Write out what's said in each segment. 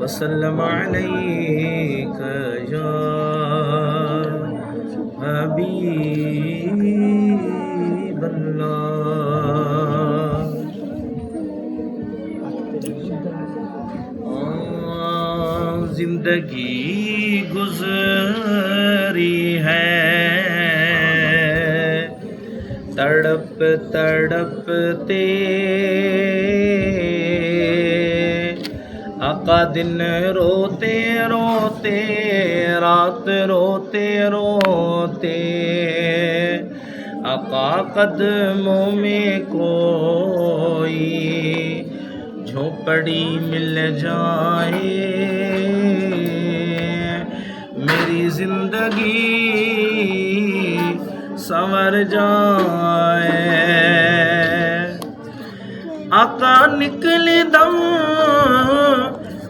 وسلم عليك يا حبيب الله. زندگی گزری ہے تڑپ تڑپتے، آقا دن روتے روتے، رات روتے روتے، آقا قدموں میں کوئی جھوپڑی مل جائے، میری زندگی سنور جائے. آقا نکلے دم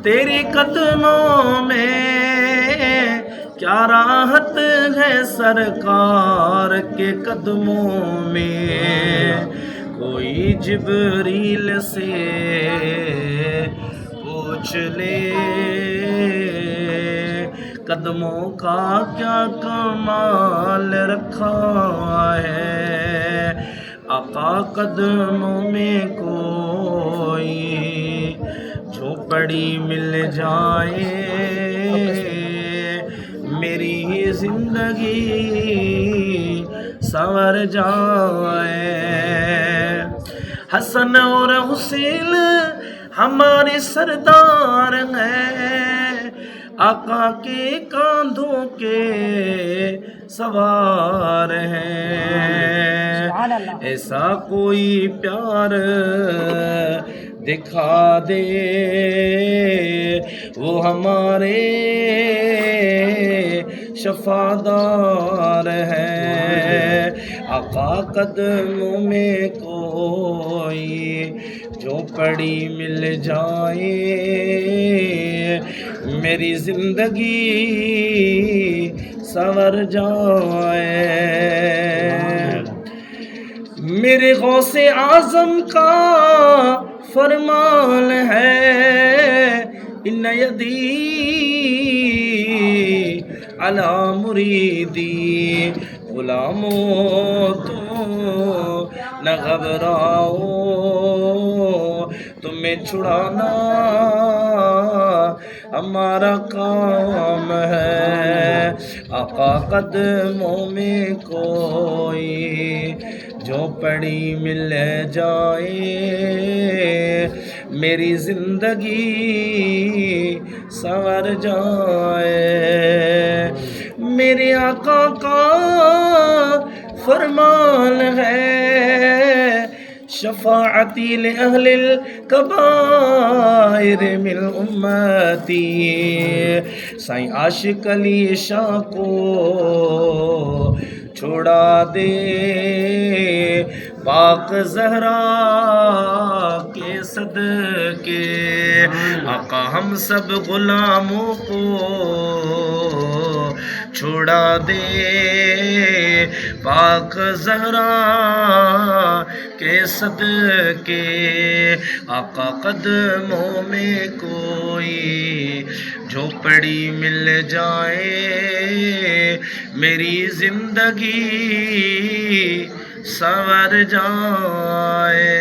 تیرے قدموں میں، کیا راحت ہے سرکار کے قدموں میں. کوئی جبریل سے پوچھ لے قدموں کا کیا کمال رکھا ہے. آقا قدموں میں کوئی جھوپڑی مل جائے، میری زندگی سنور جائے. حسن اور حسین ہمارے سردار ہیں، آقا کے کاندھوں کے سوار ہیں. ایسا کوئی پیار دکھا دے وہ ہمارے شفادار ہیں. آقا قدموں میں کوئی جھوپڑی مل جائے، میری زندگی سنور جائے. میرے غوث اعظم کا فرمان ہے، ان یدی علی مریدی. غلاموں تم نہ گھبراؤ، تمہیں چھڑانا ہمارا کام ہے. آقا قدموں میں کوئی جھوپڑی مل جائے، میری زندگی سنور جائے. میرے آقا کا فرمان ہے، شفاعتی لأہل الکبائر من امتی. سائیں عاشق علی شاہ کو چھوڑا دے پاک زہرا کے صدقے. آقا ہم سب غلاموں کو چھوڑا دے پاک زہرا کے صدقے. آقا قدموں میں کوئی جھوپڑی مل جائے، میری زندگی سنور جائے.